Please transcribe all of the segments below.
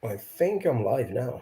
I think I'm live now.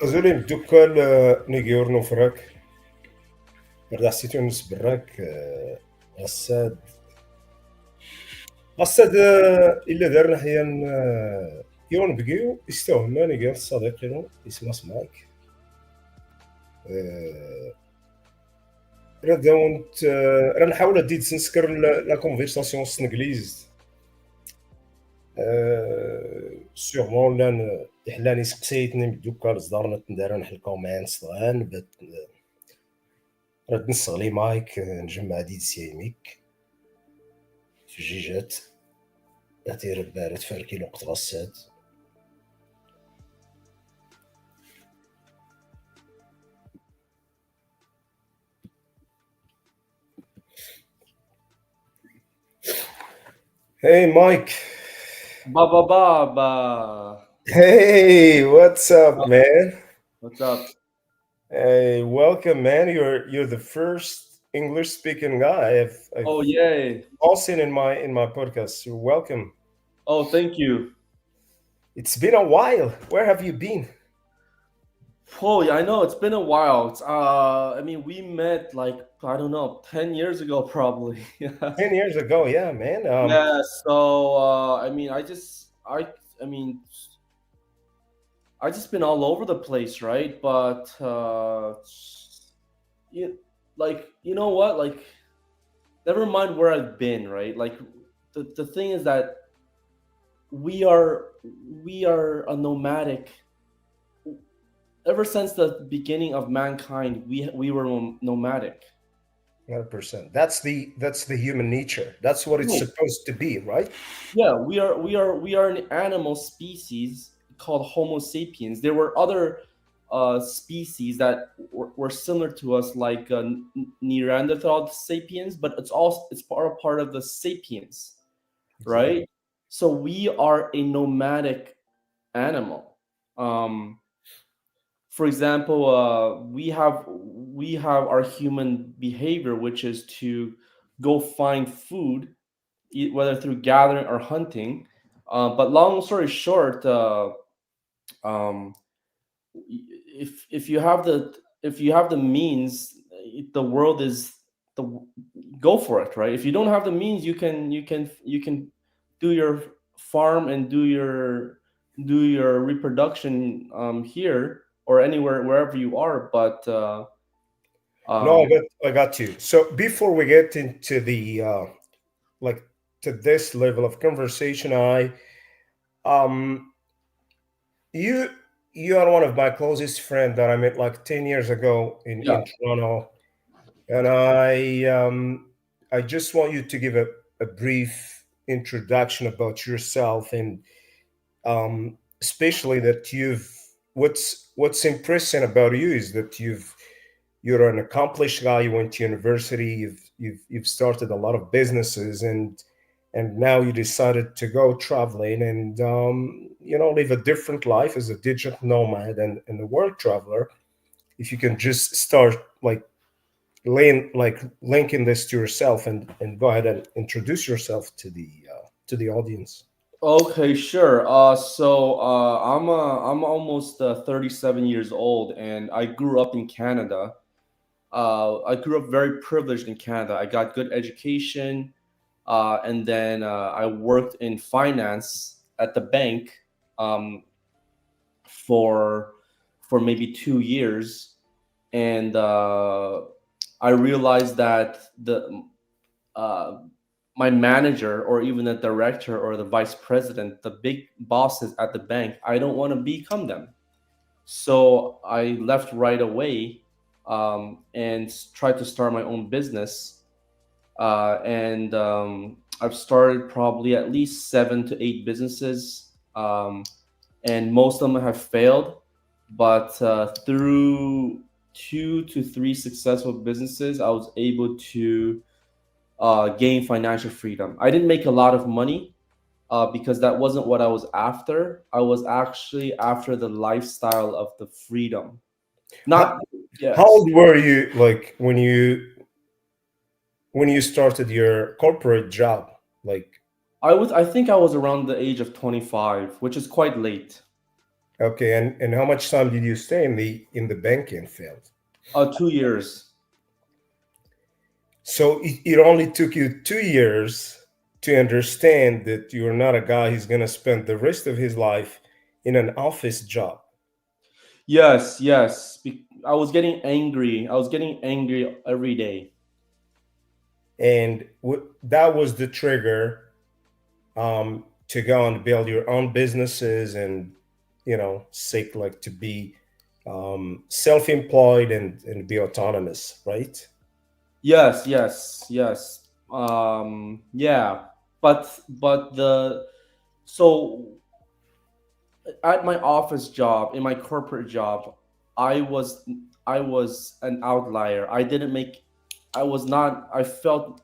Désolé, دوكا نيجيور نوفراك راه حسيتو نسبراك غساد إلا دارنا حيان يون بقيو يستوهما نيجيور الصديق اسمه سماك راه داونت راه نحاول اديد نسكر لا كونفرساسيون السنجليز سيغمون لان يحلاني سقسيتني دوكا لصدارنا تندار نحل كومنتس غان راه نستغلي مايك نجمع ديد سيميك في جيجات تأثير بارد فالكي الوقت غسات. Hey Mike. Ba ba ba ba. Hey, what's up, man? What's up? Hey, welcome, man. You're the first English speaking guy I've Oh yay! all seen in my podcast. You're welcome. Oh thank you. It's been a while. Where have you been? Oh yeah, I know it's been a while. I mean we met like I don't know 10 years ago probably. Yeah. 10 years ago, yeah, man. Yeah. So I mean I mean I just been all over the place, right? But you like you know what like never mind where I've been, right? Like the thing is that we are we are a nomadic ever since the beginning of mankind, we were nomadic. 100%. That's the human nature. That's what it's Right. supposed to be, right? Yeah, we are an animal species called Homo sapiens. There were other species that were similar to us, like Neanderthal sapiens, but it's part of the sapiens, Exactly. right? So we are a nomadic animal. Um, for example, we have our human behavior, which is to go find food, whether through gathering or hunting. But long story short, um, if you have the means, the world is the go for it, right? If you don't have the means, you can do your farm and do your reproduction here or anywhere wherever you are. But No, I um, got I got you. So before we get into the like to this level of conversation, I um you you are one of my closest friend that I met like 10 years ago yeah, in Toronto, and I just want you to give a brief introduction about yourself, and especially that you've what's impressive about you is that you're an accomplished guy. You went to university. You've started a lot of businesses, and now you decided to go traveling and live a different life as a digital nomad and a world traveler. If you can just start like linking this to yourself and go ahead and introduce yourself to the audience. Okay, sure. I'm almost 37 years old, and I grew up in Canada. I grew up very privileged in Canada. I got good education, and then I worked in finance at the bank um, for maybe 2 years, and I realized that the uh, my manager or even the director or the vice president, the big bosses at the bank, I don't want to become them. So I left right away, and tried to start my own business. And I've started probably at least 7 to 8 businesses, and most of them have failed. But through 2 to 3 successful businesses, I was able to gain financial freedom. I didn't make a lot of money, because that wasn't what I was after. I was actually after the lifestyle of the freedom. How, Not how yes. old were you like when you started your corporate job? Like, I think I was around the age of 25, which is quite late. okay, and how much time did you stay in the banking field? 2 years. So it only took you 2 years to understand that you're not a guy who's gonna spend the rest of his life in an office job. Yes, yes. I was getting angry. I was getting angry every day. And that was the trigger to go and build your own businesses and seek like to be self-employed and be autonomous, right? Yes, yes, yes. Yeah. But the so at my office job, in my corporate job, I was I was an outlier. I was not I felt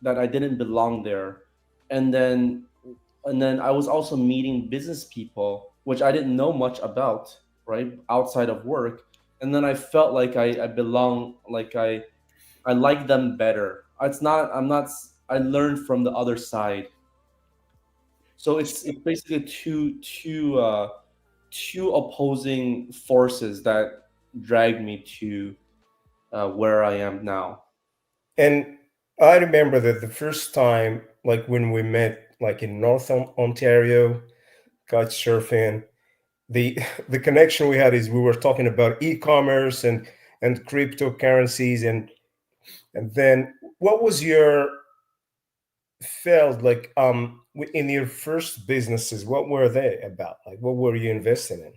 that I didn't belong there. And then I was also meeting business people which I didn't know much about, right? Outside of work. And then I felt like I belong, like I like them better. I'm not I learned from the other side. So it's basically two opposing forces that drag me to where I am now. And I remember that the first time, like when we met, like in Ontario, couch surfing, the the connection we had is we were talking about e-commerce and cryptocurrencies and then what was your felt like in your first businesses, what were they about? Like what were you investing in?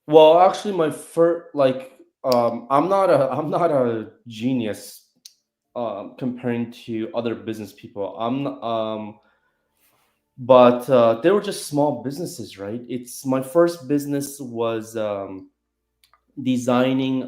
Well, actually, my first I'm not a genius comparing to other business people. But they were just small businesses, right? It's my first business was designing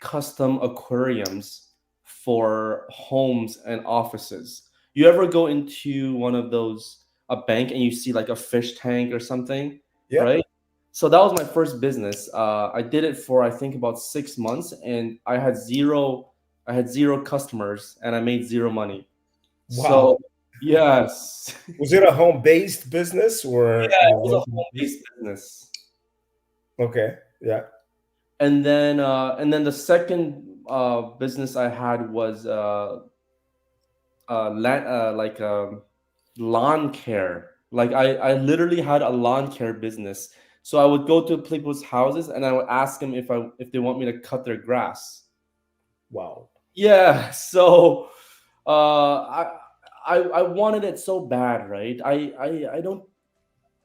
custom aquariums for homes and offices. You ever go into one of those, a bank, and you see like a fish tank or something, Yeah. right? So that was my first business. I did it for I think about 6 months, and I had zero customers, and I made zero money. Wow. So yes, Was it a home-based business or yeah, it you was a went home-based business. okay, yeah. And then the second business I had was like lawn care. Like I literally had a lawn care business. So I would go to people's houses and I would ask them if they want me to cut their grass. Wow. Yeah. So I wanted it so bad, right? I don't,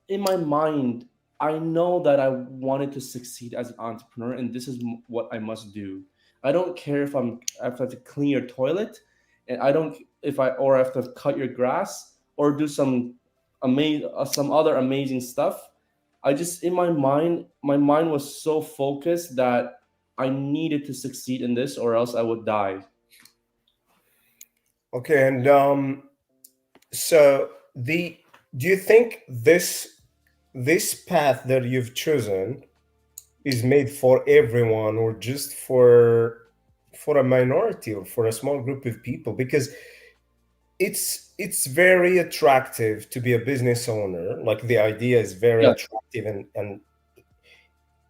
in my mind, I know that I wanted to succeed as an entrepreneur, and this is what I must do. I don't care if if I have to clean your toilet, and I don't if I or I have to cut your grass or do some other amazing stuff. I just, in my mind was so focused that I needed to succeed in this, or else I would die. Okay, and So the do you think this path that you've chosen is made for everyone, or just for a minority or for a small group of people? Because it's very attractive to be a business owner. Like, the idea is very Yeah, attractive, and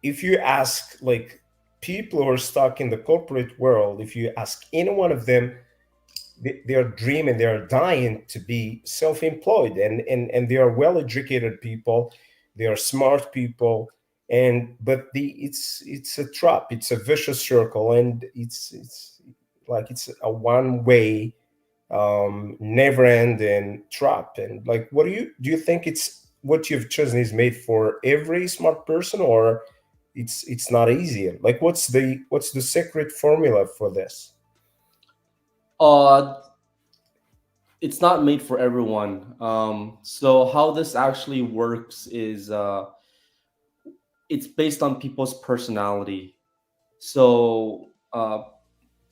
if you ask, like, people who are stuck in the corporate world, if you ask any one of them, they are dreaming, they are dying to be self-employed, and they are well-educated people, they are smart people, and but it's a trap, it's a vicious circle, and it's like it's a one way, never ending trap. And like, what do you think it's what you've chosen is made for every smart person, or it's not easier? Like, what's the secret formula for this? uh, it's not made for everyone. So how this actually works is it's based on people's personality. So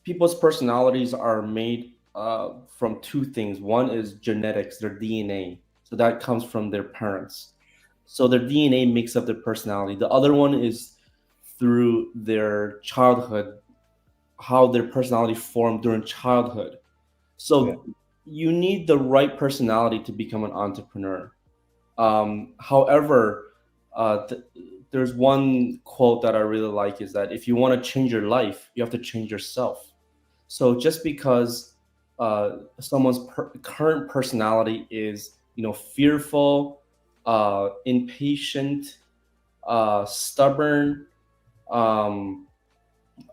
people's personalities are made from two things. One is genetics, their DNA. So that comes from their parents. So their DNA makes up their personality. The other one is through their childhood, how their personality formed during childhood. Yeah. So you need the right personality to become an entrepreneur. However, th- there's one quote that I really like is that if you want to change your life, you have to change yourself. So just because someone's current personality is, fearful, impatient, stubborn, um,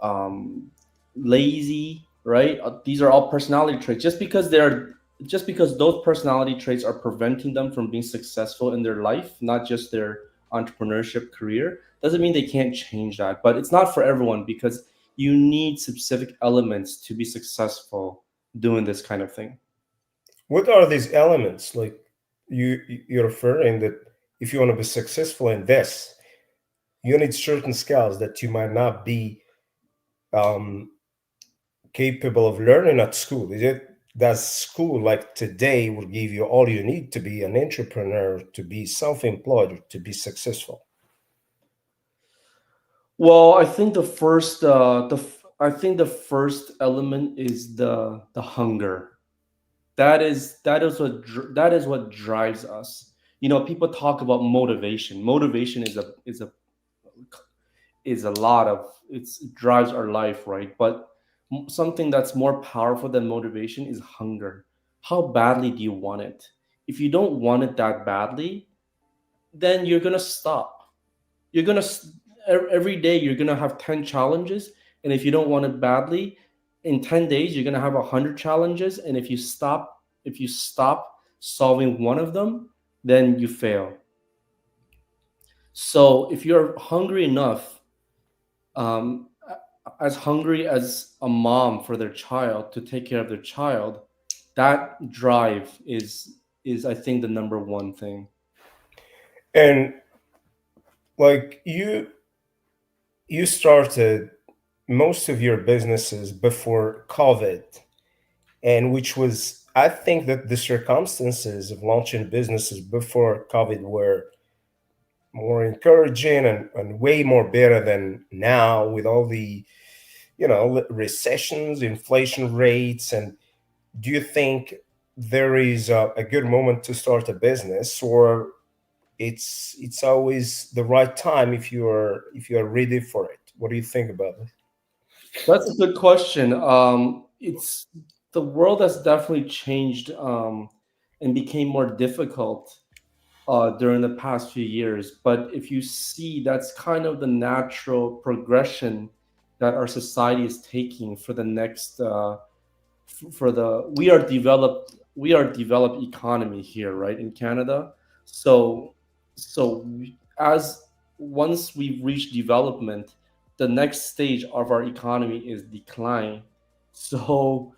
um, lazy, right? These are all personality traits. Just because those personality traits are preventing them from being successful in their life, not just their entrepreneurship career, doesn't mean they can't change that. But it's not for everyone because you need specific elements to be successful doing this kind of thing. What are these elements? Like, you're referring that if you want to be successful in this, you need certain skills that you might not be um, capable of learning at school. Is it Does school like today will give you all you need to be an entrepreneur, to be self-employed, or to be successful? Well, I think I think the first element is the hunger. That is what drives us. People talk about motivation. Motivation is a lot of it drives our life, right? But something that's more powerful than motivation is hunger. How badly do you want it? If you don't want it that badly, then you're gonna stop. You're gonna every day you're gonna have 10 challenges, and if you don't want it badly, in 10 days you're gonna have 100 challenges, and if you stop solving one of them, then you fail. So if you're hungry enough, um, as hungry as a mom for their child to take care of their child, that drive is I think the number one thing. And like, you started most of your businesses before COVID, and which was, I think that the circumstances of launching businesses before COVID were more encouraging, and way more better than now, with all the recessions, inflation rates. And do you think there is a good moment to start a business, or it's always the right time if you are ready for it? What do you think about it? That's a good question. It's The world has definitely changed and became more difficult during the past few years. But if you see, that's kind of the natural progression that our society is taking for the next for the we are developed economy here, right, in Canada. So as once we've reached development, the next stage of our economy is decline. So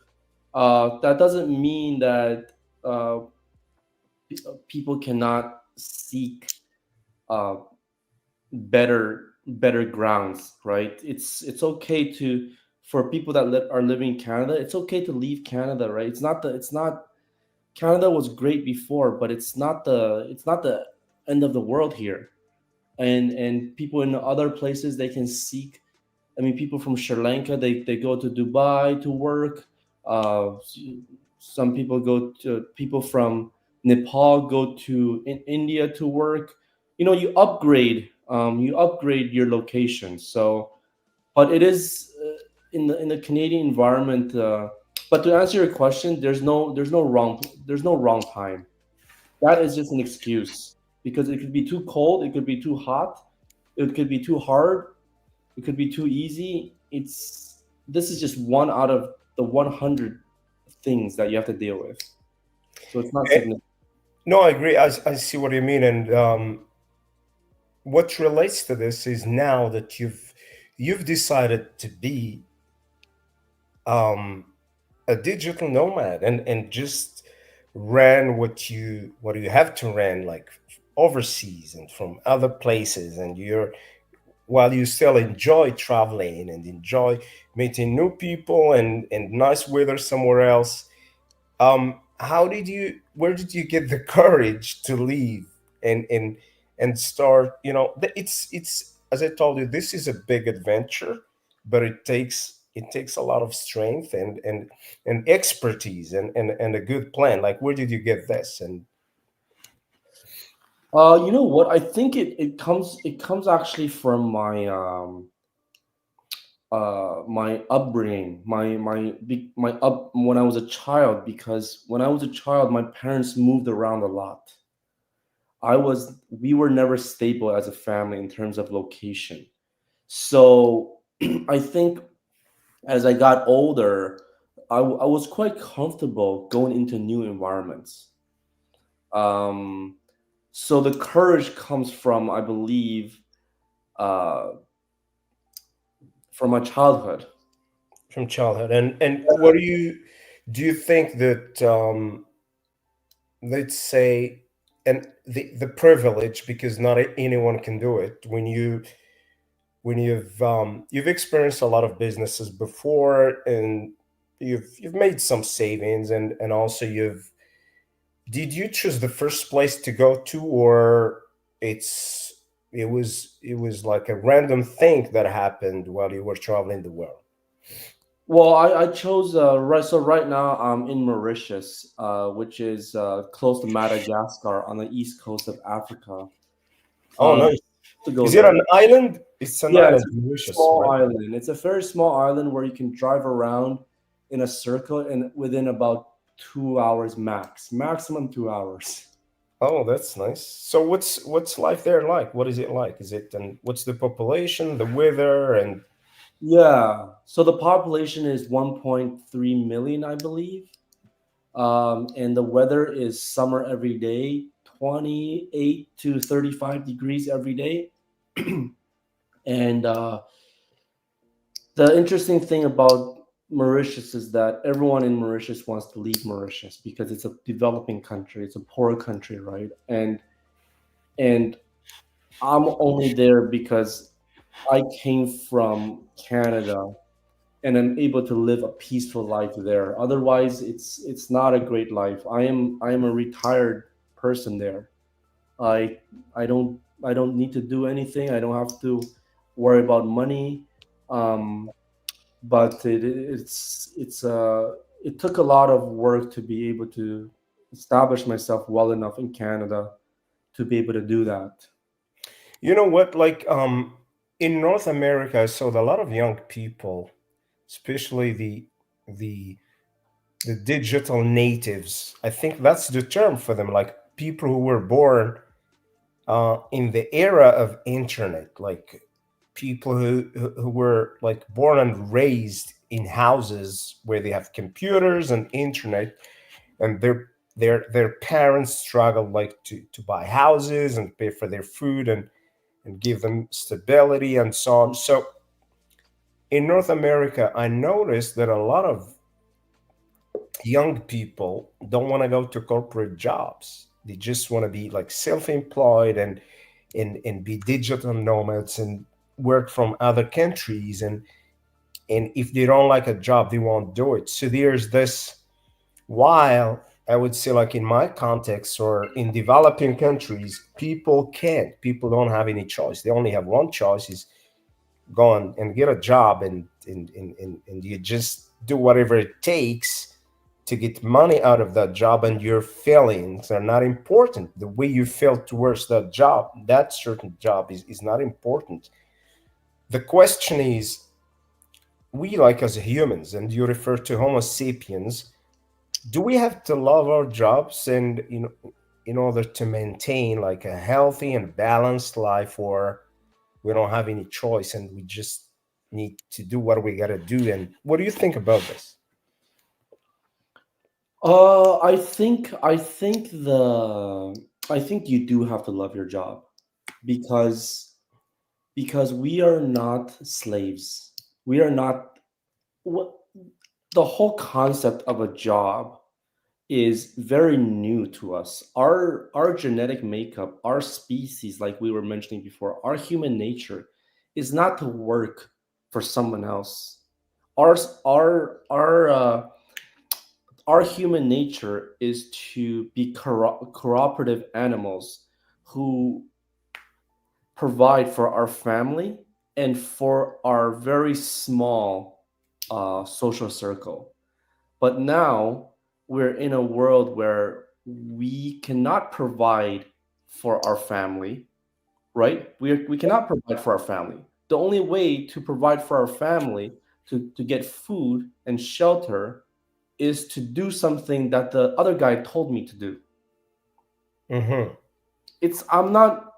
that doesn't mean that uh, people cannot seek uh, better grounds, right? It's okay for people that are living in Canada. It's okay to leave Canada, right? It's not Canada was great before, but it's not the end of the world here. And people in other places, they can seek. I mean, people from Sri Lanka, they go to Dubai to work. Some people go to people from Nepal go to India to work. You upgrade your location. So, but it is in the Canadian environment. But to answer your question, there's no wrong time. That is just an excuse because it could be too cold, it could be too hot, it could be too hard, it could be too easy. This is just one out of the 100 things that you have to deal with. So it's not Eh, significant. no, I agree. I see what you mean, and what relates to this is now that you've decided to be um, a digital nomad and just ran what you have to run like overseas and from other places, and you're while you still enjoy traveling and enjoy meeting new people and nice weather somewhere else. How did you where did you get the courage to leave and start, it's as I told you, this is a big adventure, but it takes a lot of strength and expertise and a good plan. Like, where did you get this? And You know what? I think it comes actually from my upbringing, my up when I was a child. Because when I was a child, my parents moved around a lot. We were never stable as a family in terms of location. So I think as I got older, I was quite comfortable going into new environments. Um, so the courage comes from, I believe, uh, from my childhood. from childhood, and what do you think that let's say, and the privilege, because not anyone can do it, when you've experienced a lot of businesses before, and you've made some savings, and also you've did you choose the first place to go to, or it's it was like a random thing that happened while you were traveling the world? Well, I chose right. So right now I'm in Mauritius, which is close to Madagascar on the east coast of Africa. Oh, Um, nice. to go Is it there. an island? It's an Yeah, island, it's a Mauritius, small right? island. It's a very small island where you can drive around in a circle and within about 2 hours max, maximum 2 hours. Oh, that's nice. So what's life there like? What is it like? Is it and what's the population, the weather, and Yeah. So the population is 1.3 million, I believe. And the weather is summer every day, 28 to 35 degrees every day. And the interesting thing about Mauritius is that everyone in Mauritius wants to leave Mauritius because it's a developing country, it's a poor country, right? And I'm only there because I came from Canada and I'm able to live a peaceful life there. Otherwise, it's not a great life. I am a retired person there. I I don't need to do anything. I don't have to worry about money. Um, but it took a lot of work to be able to establish myself well enough in Canada to be able to do that. you know what? Like in North America, I saw a lot of young people, especially the the digital natives. I think that's the term for them, like people who were born in the era of internet, like people who were like born and raised in houses where they have computers and internet, and their parents struggled like to buy houses and pay for their food and give them stability and so on. So in North America, I noticed that a lot of young people don't want to go to corporate jobs. They just want to be like self-employed and be digital nomads and work from other countries, and if they don't like a job, they won't do it. So there's this, while I would say, like in my context or in developing countries, people can't. People don't have any choice. They only have one choice: is go and get a job, and you just do whatever it takes to get money out of that job. And your feelings are not important. The way you feel towards that job, that certain job, is not important. The question is, we, like as humans, and you refer to Homo sapiens, do we have to love our jobs and in order to maintain like a healthy and balanced life, or we don't have any choice and we just need to do what we got to do? And what do you think about this? I think you do have to love your job because we are not slaves. We are not what the whole concept of a job is very new to us. Our genetic makeup, our species, like we were mentioning before, our human nature is not to work for someone else. Our our our uh, our human nature is to be cooperative animals who provide for our family and for our very small social circle. But now we're in a world where we cannot provide for our family, right? We cannot provide for our family. The only way to provide for our family, to get food and shelter, is to do something that the other guy told me to do. Mm-hmm. It's I'm not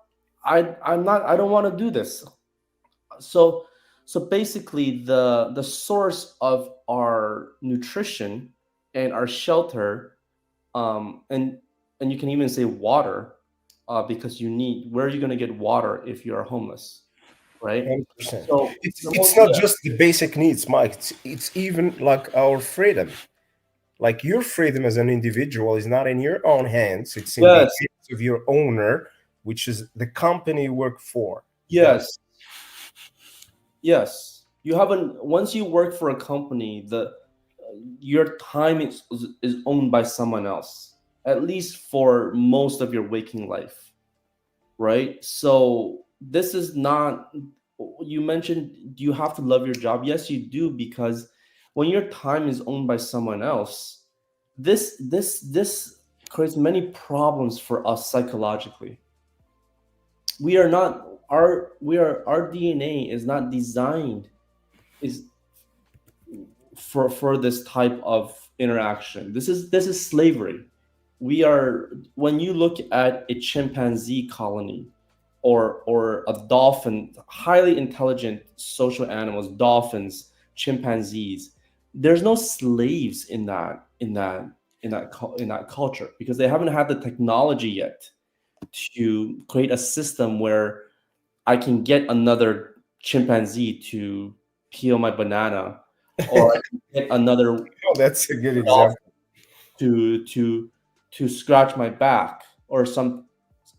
I don't want to do this. So basically the source of our nutrition and our shelter, and you can even say water, because you need, where are you going to get water if you are homeless, right? 100%. So It's not just the basic needs, Mike. It's even like our freedom. Like your freedom as an individual is not in your own hands. It's in the yes, hands of your owner, which is the company you work for. That yes, yes. You haven't Once you work for a company, the your time is owned by someone else, at least for most of your waking life, right? So this is not, you mentioned, do you have to love your job? Yes, you do, because when your time is owned by someone else, this creates many problems for us psychologically. We are not our DNA is not designed is for this type of interaction. This is slavery. We are When you look at a chimpanzee colony, or a dolphin, highly intelligent social animals, dolphins, chimpanzees, there's no slaves in that culture, because they haven't had the technology yet to create a system where I can get another chimpanzee to peel my banana, or I can get another oh, that's a good dolphin example. to scratch my back, or some,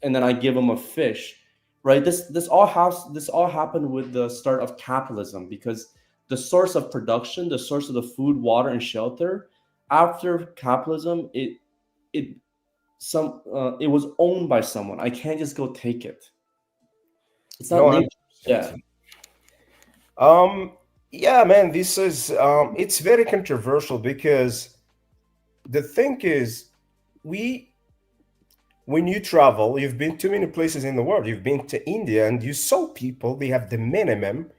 and then I give them a fish, right? This all happened with the start of capitalism, because the source of production, the source of the food, water, and shelter, after capitalism, it it was owned by someone. I can't just go take it. It's No, not nature. 100%. Yeah. Um, yeah, man, this is it's very controversial because the thing is, we when you travel, you've been to many places in the world. You've been to India, and you saw people. They have the minimum,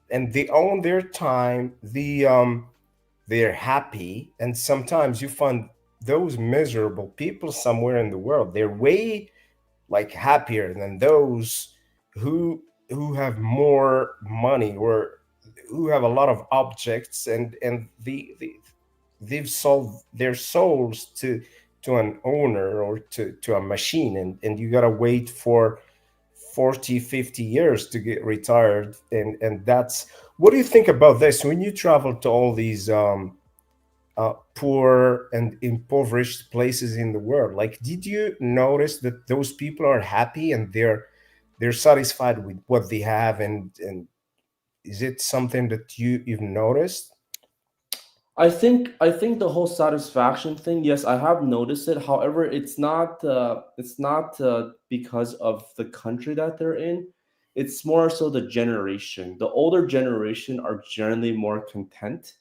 and they own their time. They're happy, and sometimes you find those miserable people somewhere in the world. They're way like happier than those who have more money, or who have a lot of objects, and they've sold their souls to an owner or to a machine, and you gotta wait for 40, 50 years to get retired. And that's, what do you think about this when you travel to all these poor and impoverished places in the world? Like, did you notice that those people are happy and they're satisfied with what they have? And is it something that you've noticed? I think the whole satisfaction thing, yes, I have noticed it. However, it's not because of the country that they're in. It's more so the generation. The older generation are generally more content,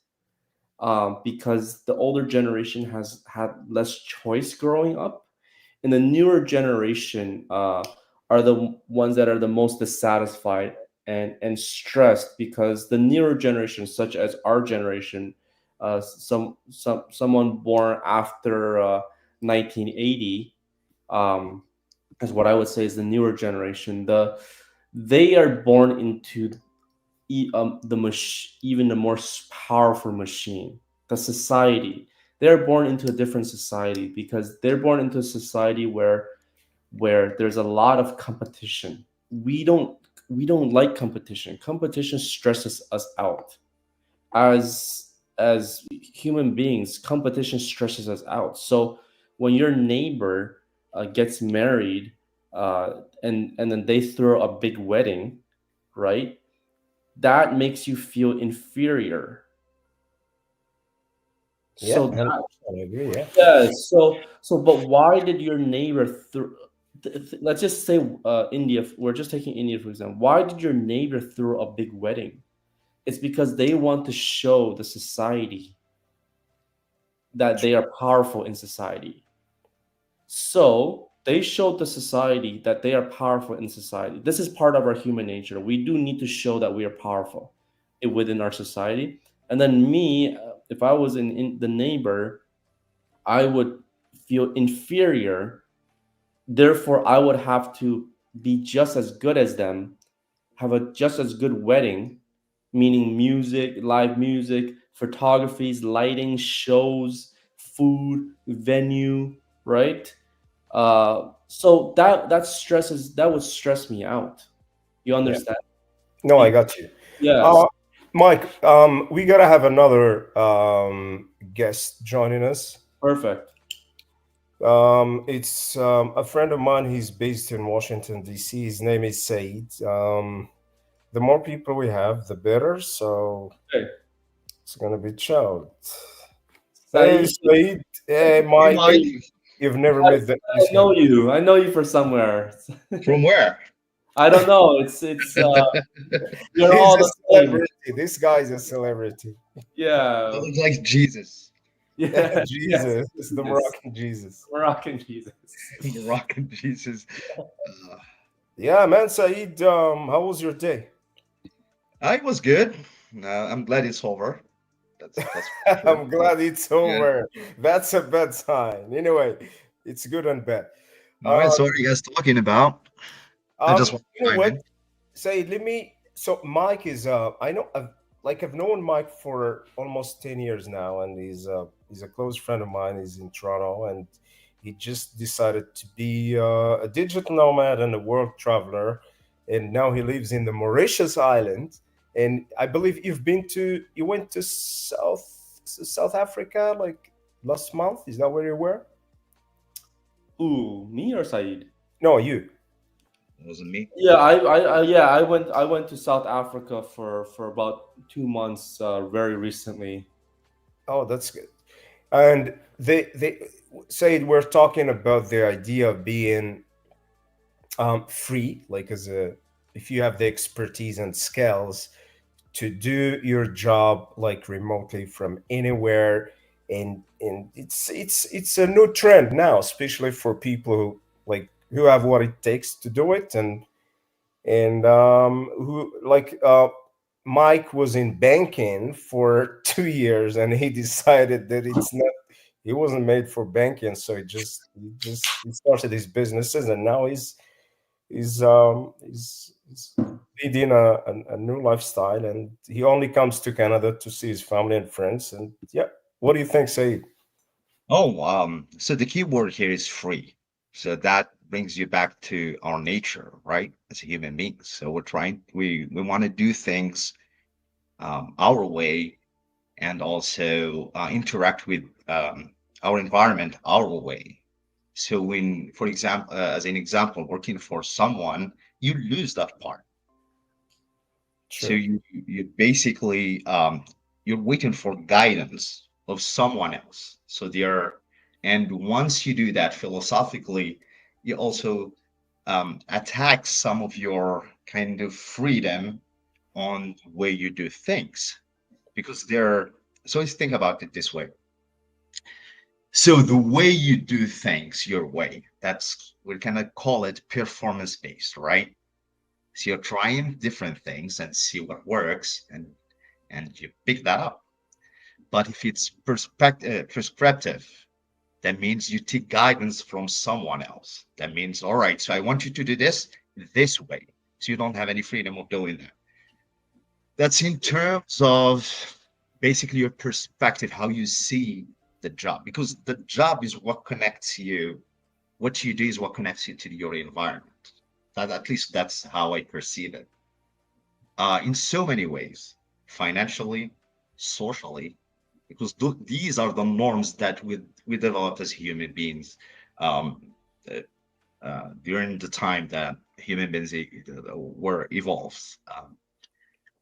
because the older generation has had less choice growing up, and the newer generation are the ones that are the most dissatisfied and stressed, because the newer generation, such as our generation, someone born after 1980, um, is what I would say is the newer generation. They are born into even the more powerful machine, the society. They're born into a different society, because they're born into a society where there's a lot of competition. We don't like competition. Competition stresses us out. As human beings, competition stresses us out. So when your neighbor gets married, and then they throw a big wedding, right? That makes you feel inferior. Yeah, So 100%, I agree. Yeah. yeah, but why did your neighbor let's just say India, we're just taking India for example. Why did your neighbor throw a big wedding? It's because they want to show the society that they are powerful in society. So they showed the society that they are powerful in society. This is part of our human nature. We do need to show that we are powerful within our society. And then me, if I was in the neighbor, I would feel inferior. Therefore, I would have to be just as good as them, have a just as good wedding, meaning music, live music, photographies, lighting, shows, food, venue, right? So that would stress me out. You Yeah. understand? No, I Be- got you. yes, Uh, Mike, we gotta have another guest joining us. perfect. It's a friend of mine. He's based in Washington D.C. His name is Said. The more people we have, the better. So Okay. it's gonna be child. Hey, Saeed, Said. Hey, Hey, Mike. Mike. Saeed, You've never I, met this I guy. know you. I know you for somewhere. From where? I don't know. It's you're He's all a the same. celebrity. This guy's a celebrity. I Yeah. look like Jesus. Yeah. Yes. Jesus, it's the Jesus. Moroccan Jesus. Moroccan Jesus. Moroccan Jesus. Uh, Yeah, man, Saeed. How was your day? I was good. I'm glad it's over. That's for sure. I'm glad it's Good. over. That's a bad sign. Anyway, it's good and bad. All right. Uh, So what are you guys talking about? I just want you to know chime what? in. Say, let me. So Mike is. I know. I've known Mike for almost 10 years now, and he's a close friend of mine. He's in Toronto, and he just decided to be a digital nomad and a world traveler, and now he lives in the Mauritius Island. And I believe you went to South Africa like last month. Is that where you were? Ooh, me or Saeed? No, you. It wasn't me. Yeah, yeah, I went to South Africa for about 2 months, very recently. Oh, that's good. And they say we're talking about the idea of being free, like as a if you have the expertise and skills to do your job like remotely from anywhere, and it's a new trend now, especially for people who have what it takes to do it, and who Mike was in banking for 2 years, and he decided that it's not he wasn't made for banking, so he started his businesses, and now he's leading a new lifestyle, and he only comes to Canada to see his family and friends. And yeah, what do you think, Said? Oh, so the key word here is free. So that brings you back to our nature, right? As a human beings. So we want to do things our way and also interact with our environment our way. So when, for example, as an example, working for someone, you lose that part. So Sure. you basically you're waiting for guidance of someone else. So they're, and once you do that philosophically, you also attack some of your kind of freedom on the way you do things because they're, so let's think about it this way. So the way you do things your way, that's, we're gonna call it performance based, right? So you're trying different things and see what works, and you pick that up. But if it's prescriptive, that means you take guidance from someone else. That means, all right, so I want you to do this way. So you don't have any freedom of doing that. That's in terms of basically your perspective, how you see the job, because the job is what connects you. What you do is what connects you to your environment. That, at least that's how I perceive it. In so many ways, financially, socially, because these are the norms that we developed as human beings um, uh, during the time that human beings were evolved.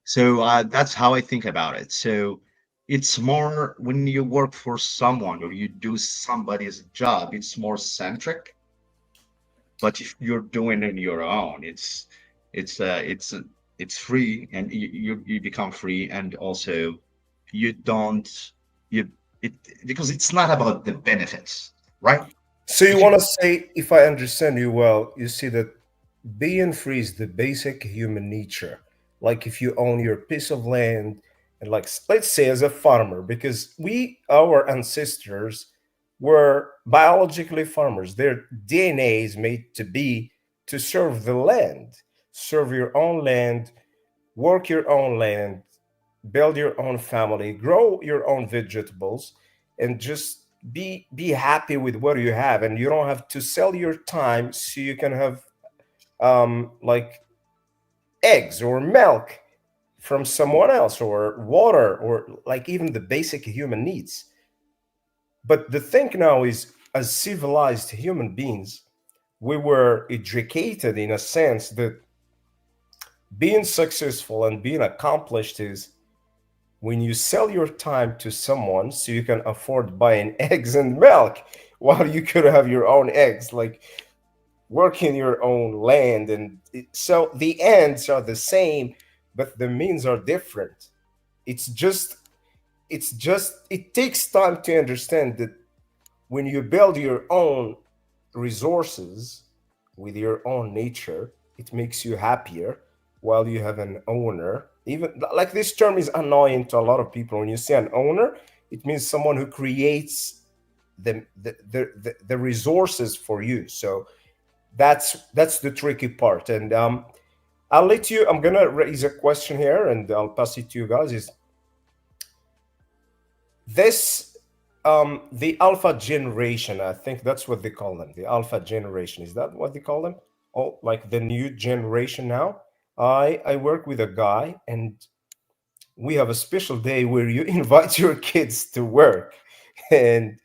So that's how I think about it. So it's more when you work for someone or you do somebody's job, it's more centric. But if you're doing it on your own, it's uh, it's uh, it's free, and you become free, and also you don't you it because it's not about the benefits, right? So you If you want to say, if I understand you well, you see that being free is the basic human nature. Like if you own your piece of land, and like let's say as a farmer, because our ancestors were biologically farmers. Their DNA is made to be to serve the land, serve your own land, work your own land, build your own family, grow your own vegetables, and just be happy with what you have. And you don't have to sell your time so you can have like eggs or milk from someone else, or water, or like even the basic human needs. But the thing now is, as civilized human beings, we were educated in a sense that being successful and being accomplished is when you sell your time to someone so you can afford buying eggs and milk, while you could have your own eggs, like work in your own land. And so the ends are the same, but the means are different. it's just it takes time to understand that when you build your own resources with your own nature, it makes you happier, while you have an owner. Even like this term is annoying to a lot of people. When you say an owner, it means someone who creates the resources for you. So that's the tricky part. And I'll let you. I'm gonna raise a question here, and I'll pass it to you guys. Is this the alpha generation? I think that's what they call them. The alpha generation, is that what they call them? Oh, like the new generation now. I work with a guy, and we have a special day where you invite your kids to work, and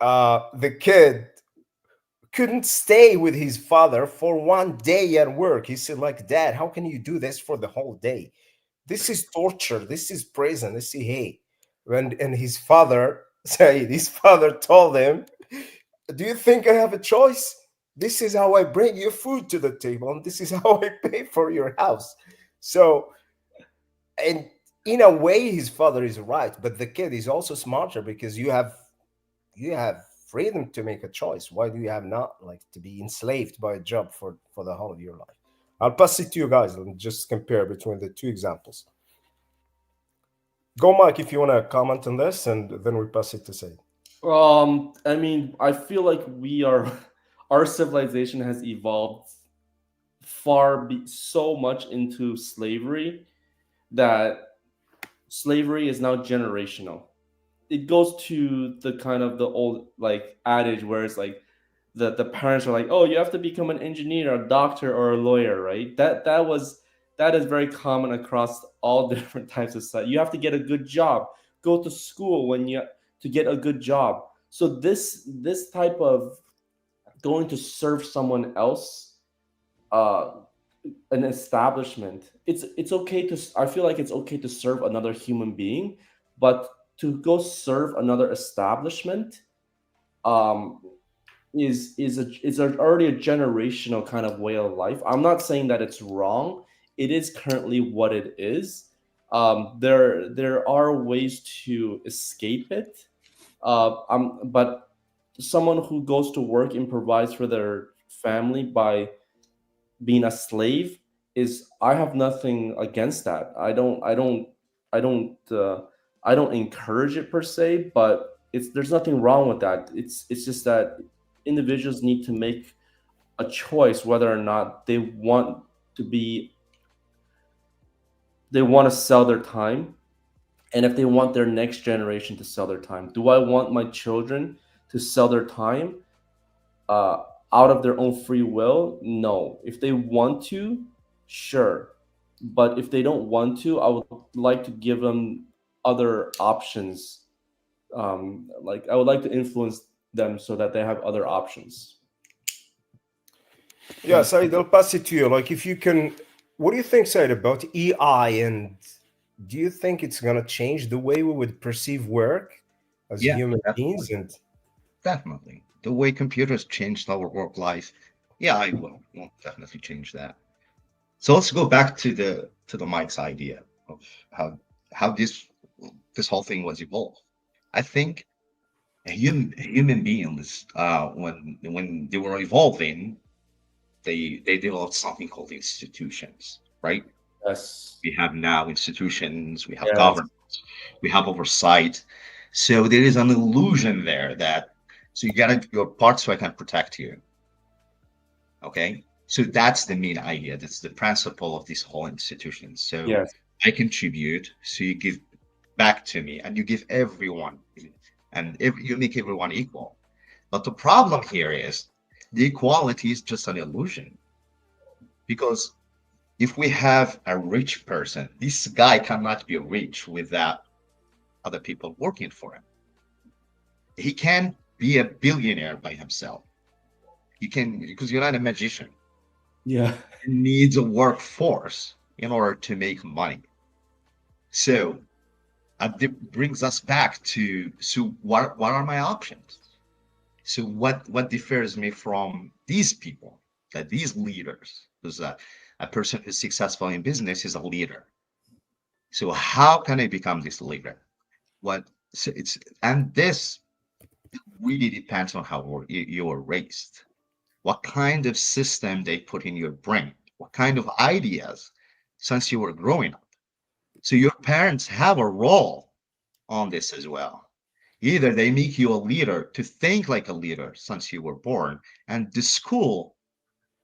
the kid couldn't stay with his father for one day at work. He said, like, Dad, how can you do this for the whole day? This is torture. This is prison. I say, hey. And his father say, his father told him, do you think I have a choice? This is how I bring you food to the table, and this is how I pay for your house. So, and in a way, his father is right, but the kid is also smarter, because you have freedom to make a choice. Why do you have not, like, to be enslaved by a job for the whole of your life? I'll pass it to you guys and just compare between the two examples. Go, Mike, if you want to comment on this, and then we pass it to say. I mean, I feel like we are, our civilization has evolved so much into slavery that slavery is now generational. It goes to the kind of the old like adage where it's like the parents are like, oh, you have to become an engineer, a doctor, or a lawyer, right? That is very common across all different types of stuff. You have to get a good job, go to school when you to get a good job. So this type of going to serve someone else, uh, an establishment, it's okay to, I feel like it's okay to serve another human being, but to go serve another establishment, um already a generational kind of way of life. I'm not saying that it's wrong. It is currently what it is. There are ways to escape it. But someone who goes to work and provides for their family by being a slave is, I have nothing against that. I don't I don't encourage it per se, but it's, there's nothing wrong with that. It's just that individuals need to make a choice whether or not they want to be, they want to sell their time, and if they want their next generation to sell their time. Do I want my children to sell their time uh, out of their own free will? No. If they want to, sure. But if they don't want to, I would like to give them other options. Like, I would like to influence them so that they have other options. Yeah, Said, I'll pass it to you. Like, if you can, what do you think, Said, about AI? And do you think it's going to change the way we would perceive work as Yeah, human beings? definitely. And Definitely. The way computers changed our work life. Yeah, I will definitely change that. So let's go back to the Mike's idea of how this whole thing was evolved. I think human beings, when they were evolving, they developed something called institutions, right? Yes. We have now institutions, we have Yes. government, we have oversight. So there is an illusion there that, so you gotta do your part so I can protect you. Okay. So that's the main idea. That's the principle of this whole institution. So Yes. I contribute, so you give back to me, and you give everyone, and you make everyone equal. But the problem here is the equality is just an illusion, because if we have a rich person, this guy cannot be rich without other people working for him. He can't be a billionaire by himself. You can, because you're not a magician. Yeah. He needs a workforce in order to make money. So it brings us back to, so what are my options? So what differs me from these people, that these leaders, because a person who's successful in business is a leader. So how can I become this leader? What, so it's, and this really depends on how you were raised, what kind of system they put in your brain, what kind of ideas since you were growing up. So your parents have a role on this as well. Either they make you a leader to think like a leader since you were born, and the school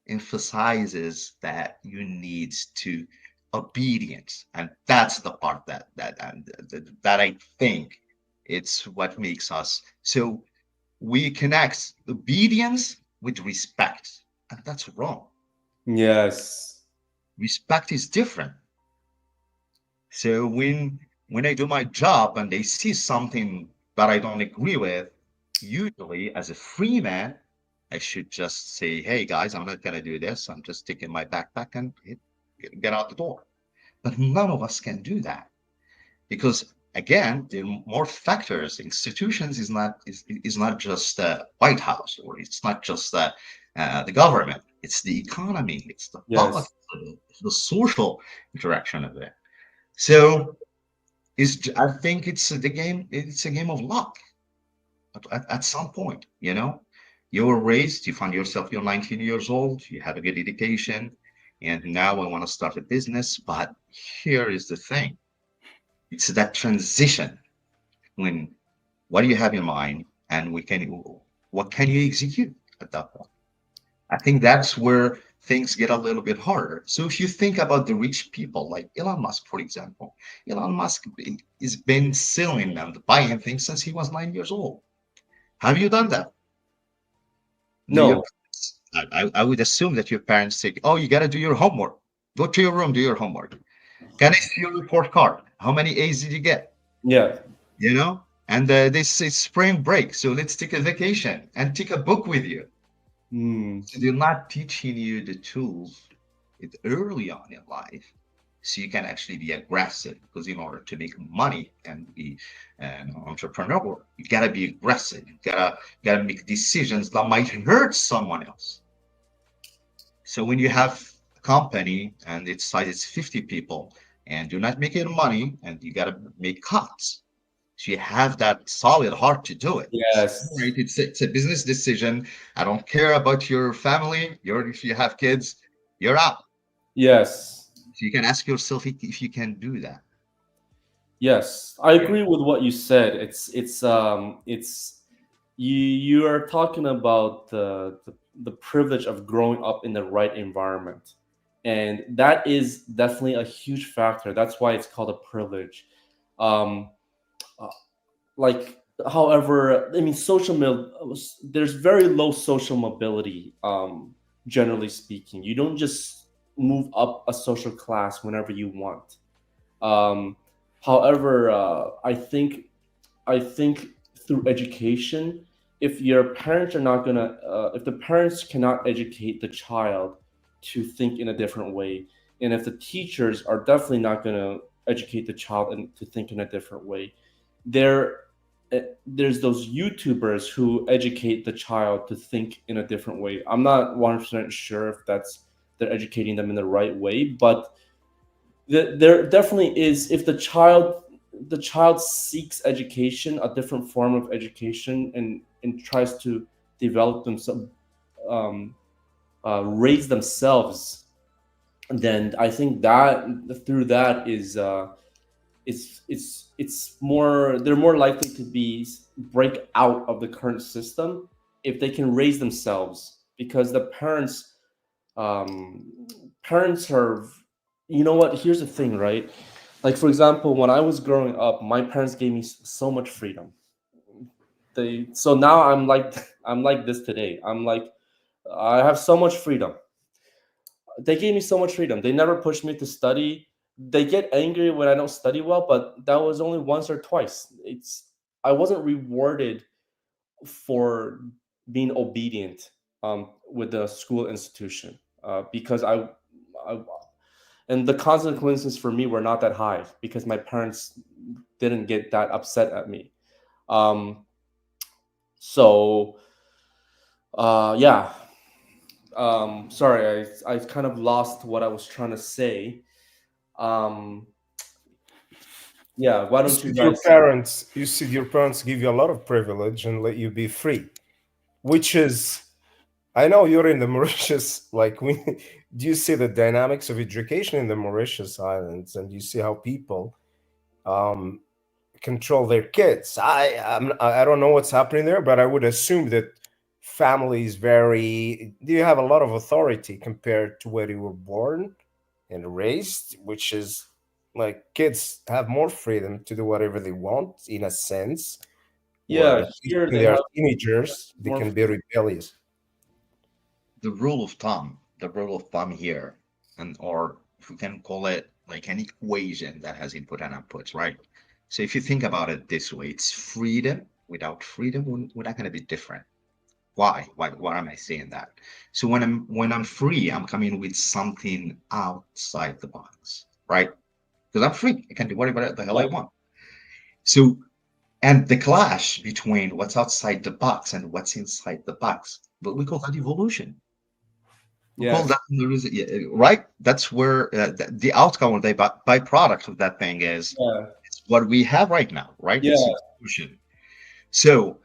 emphasizes that you need to obedience, and that's the part that I think it's what makes us, so we connect obedience with respect, and that's wrong. Yes. Respect is different. So when I do my job and they see something that I don't agree with, usually as a free man, I should just say, "Hey guys, I'm not gonna do this. I'm just taking my backpack and get out the door." But none of us can do that, because again, there are more factors. Institutions is not just the White House, or it's not just the government. It's the economy. It's the Yes. politics, it's the social interaction of it. So I think it's the game. It's a game of luck. At some point, you were raised. You find yourself. You're 19 years old. You have a good education, and now I want to start a business. But here is the thing: it's that transition when, what do you have in mind, and what can you execute at that point? I think that's where things get a little bit harder. So if you think about the rich people like Elon Musk, for example, Elon Musk has been selling and buying things since he was 9 years old. Have you done that? Do you? No. I would assume that your parents say, "Oh, you got to do your homework. Go to your room, do your homework. Can I see your report card? How many A's did you get?" Yeah. And they say spring break, so let's take a vacation and take a book with you. Hmm. So they're not teaching you the tools it early on in life, so you can actually be aggressive. Because in order to make money and be an entrepreneur, you gotta be aggressive. You gotta make decisions that might hurt someone else. So when you have a company and its size is 50 people and you're not making money and you gotta make cuts, so you have that solid heart to do it. So, right, Yes. it's a business decision. I don't care about your family. If you have kids, you're out. Yes. So you can ask yourself if you can do that. Yes. I Right. agree with what you said. It's you are talking about the privilege of growing up in the right environment, and that is definitely a huge factor. That's why it's called a privilege. Um, uh, like, however, I mean, there's very low social mobility. Generally speaking, you don't just move up a social class whenever you want. Um, however, I think through education, if your parents are not gonna, if the parents cannot educate the child to think in a different way, and if the teachers are definitely not gonna educate the child and to think in a different way, there, there's those YouTubers who educate the child to think in a different way. I'm not 100% sure if that's they're educating them in the right way, but there definitely is. If the child seeks education, a different form of education, and tries to develop themselves, um, raise themselves, then I think that through that is it's more, they're more likely to be break out of the current system if they can raise themselves, because the um, parents are, you know what, here's the thing, right? Like, for example, when I was growing up, my parents gave me so much freedom. So now I'm like I'm like this today. I'm like, I have so much freedom. They gave me so much freedom. They never pushed me to study. They get angry when I don't study well, but that was only once or twice. I wasn't rewarded for being obedient, with the school institution, because I and the consequences for me were not that high because my parents didn't get that upset at me. Um, so yeah. Sorry, I kind of lost what I was trying to say. Um, yeah, why don't you guys? You see your parents give you a lot of privilege and let you be free, which is, I know you're in the Mauritius, like we, do you see the dynamics of education in the Mauritius Islands, and you see how people um, control their kids? I don't know what's happening there, but I would assume that families very, do you have a lot of authority compared to where you were born and raised, which is like kids have more freedom to do whatever they want in a sense, where Yeah, at least here when they they are have teenagers, they more. can be rebellious. The rule of thumb here, and or if we can call it like an equation that has input and outputs, right? So if you think about it this way, it's freedom. Without freedom, we're not going to be different. Why am I saying that? So when I'm free, I'm coming with something outside the box, right? Because I'm free. I can do whatever the hell I Yeah, want. So, and the clash between what's outside the box and what's inside the box, but we call that evolution. We call yes, that yeah, right. That's where the outcome or the byproduct of that thing is yeah, it's what we have right now, right? It's yeah, evolution. So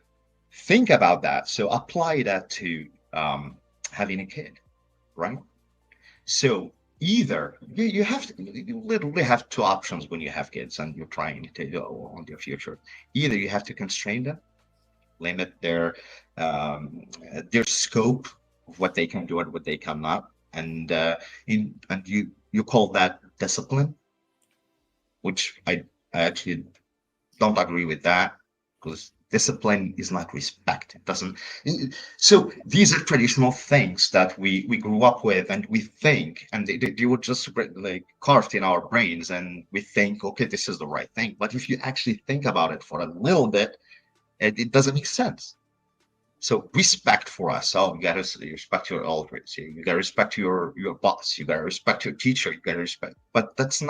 think about that. So apply that to having a kid, right? So either you have you literally have two options when you have kids and you're trying to go on their future. Either you have to constrain them, limit their scope of what they can do and what they cannot, and you call that discipline, which I actually don't agree with that because discipline is not respect. It doesn't. So these are traditional things that we grew up with, and we think, and they were just like carved in our brains, and we think, okay, this is the right thing. But if you actually think about it for a little bit, it doesn't make sense. So respect for us. So you gotta respect your elders. You gotta respect your boss. You gotta respect your teacher. You gotta respect. But that's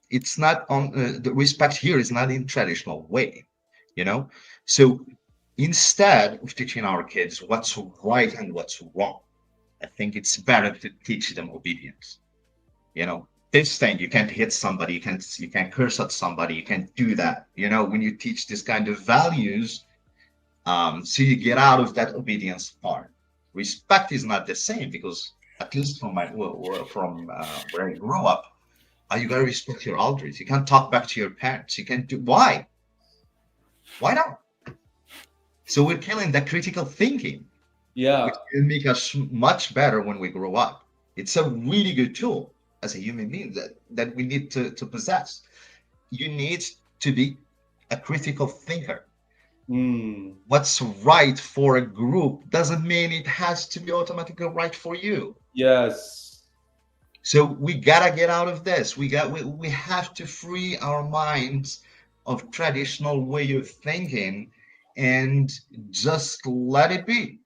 it's not on the respect here is not in traditional way, you know. So instead of teaching our kids what's right and what's wrong, I think it's better to teach them obedience. You know, this thing you can't hit somebody, you can't curse at somebody, you can't do that. You know, when you teach this kind of values, so you get out of that obedience part. Respect is not the same because at least from my from where I grew up, you gotta respect your elders. You can't talk back to your parents. You can't do why? Why not? So we're killing that critical thinking, which Yeah. will make us much better when we grow up. It's a really good tool as a human being that we need to possess. You need to be a critical thinker. Hmm. What's right for a group doesn't mean it has to be automatically right for you. Yes. So we gotta get out of this. We have to free our minds of traditional way of thinking and just let it be.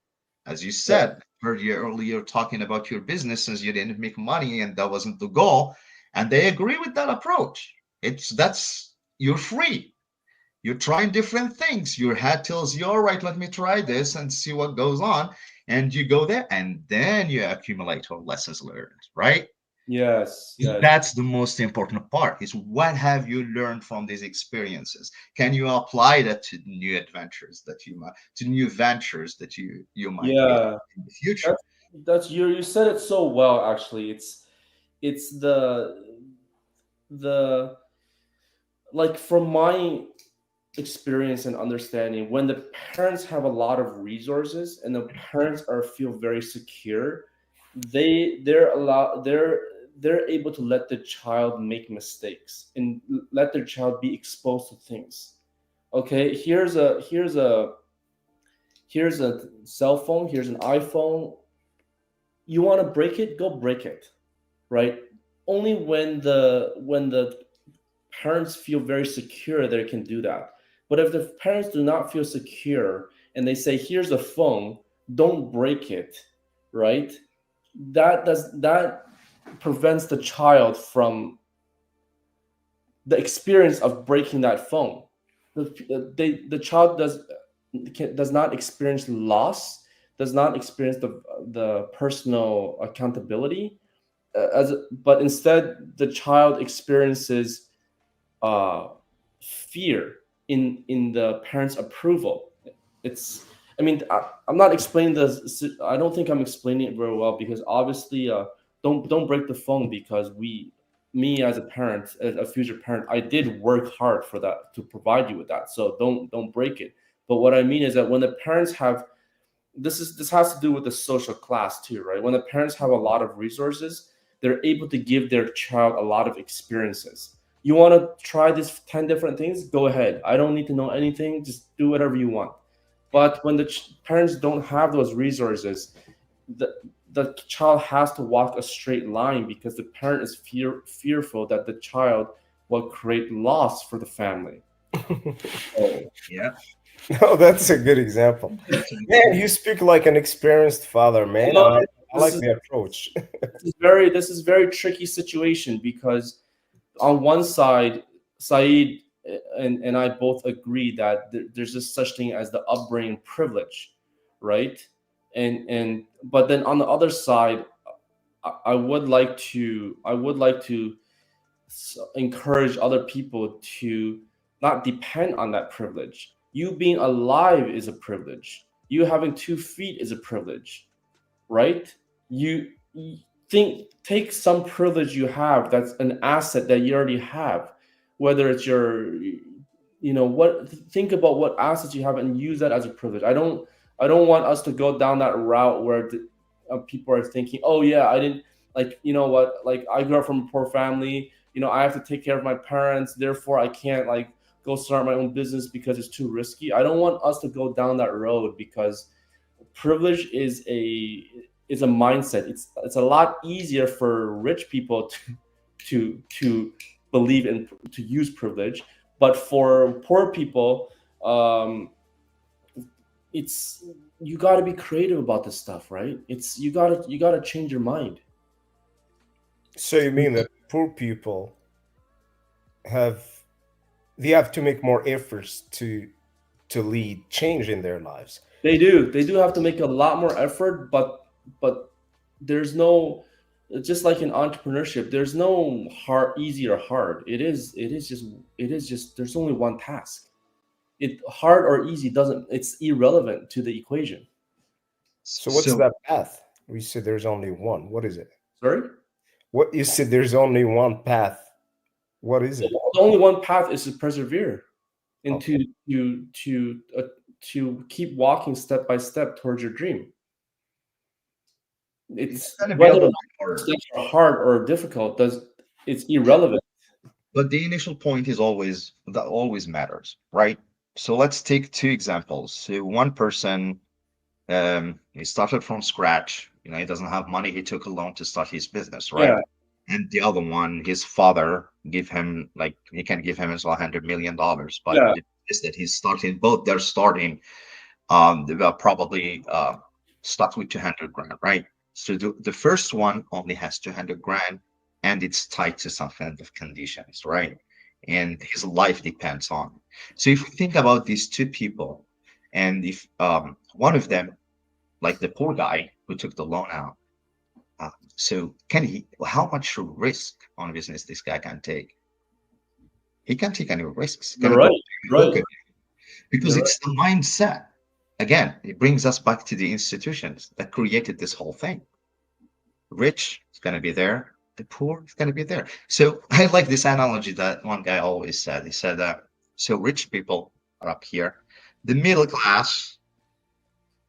As you Yeah. said, heard you earlier talking about your businesses, you didn't make money and that wasn't the goal. And they agree with that approach. It's that's you're free. You're trying different things. Your head tells you, all right, let me try this and see what goes on. And you go there and then you accumulate your lessons learned, right? Yes. Yes. That's the most important part is what have you learned from these experiences? Can you apply that to new adventures that you might to new ventures that you might get Yeah. in the future? That's that's you said it so well actually. It's the like from my experience and understanding, when the parents have a lot of resources and the parents are feel very secure, they're able to let the child make mistakes and let their child be exposed to things. Okay, here's a cell phone, here's an iPhone. You want to break it, go break it, right? Only when the parents feel very secure they can do that. But if the parents do not feel secure and they say, here's a phone, don't break it, right? That prevents the child from the experience of breaking that phone. The child does not experience loss, does not experience the personal accountability, but instead the child experiences uh, fear in the parents' approval. It's I mean I'm not explaining this. I don't think I'm explaining it very well because obviously don't break the phone because me as a parent, as a future parent, I did work hard for that to provide you with that. So don't break it. But what I mean is that when the parents have this has to do with the social class too, right? When the parents have a lot of resources, they're able to give their child a lot of experiences. You want to try these 10 different things, go ahead. I don't need to know anything, just do whatever you want. But when the parents don't have those resources, the the child has to walk a straight line because the parent is fearful that the child will create loss for the family. So Yeah, No, that's a good example. that's a good Man, point. you speak like an experienced father, you man. know, I this like is the approach. this is very tricky situation because on one side, Saeed and I both agree that there's just such thing as the upbringing privilege, right? And but then on the other side, I would like to encourage other people to not depend on that privilege. You being alive is a privilege. You having 2 feet is a privilege, right? You think take some privilege you have that's an asset that you already have, whether it's what think about what assets you have and use that as a privilege. I don't want us to go down that route where people are thinking, oh yeah, I didn't like what, like I grew up from a poor family, I have to take care of my parents, therefore I can't like go start my own business because it's too risky. I don't want us to go down that road because privilege is a mindset. It's a lot easier for rich people to believe in, to use privilege, but for poor people, um, it's you got to be creative about this stuff, right? It's you got to change your mind. So you mean that poor people have they have to make more efforts to lead change in their lives. They do have to make a lot more effort, but there's no, just like in entrepreneurship, there's no hard, easy or hard. It is just there's only one task. It hard or easy doesn't, it's irrelevant to the equation. So what's So that path? We said there's only one. What is it? Sorry. What you said there's only one path. What is it? The only one path is to persevere and Okay. to keep walking step by step towards your dream. it's It's going to be a whether little bit harder. steps are hard or difficult does it's irrelevant. But the initial point is always that always matters, right? So let's take two examples. So one person, he started from scratch. He doesn't have money. He took a loan to start his business, right? Yeah, And the other one, his father give him like he can give him as well $100 million, but yeah, the is that he's starting. Both they're starting. They will probably start with 200 grand, right? So the first one only has 200 grand, and it's tied to some kind of conditions, right? And his life depends on. So if we think about these two people, and if one of them, like the poor guy who took the loan out, so can he? How much risk on business this guy can take? He can't take any risks. you're Gonna go right. look Right. at because You're right. it's the mindset. Again, it brings us back to the institutions that created this whole thing. Rich is going to be there, the poor is going to be there. So I like this analogy that one guy always said. He said that so rich people are up here, the middle class,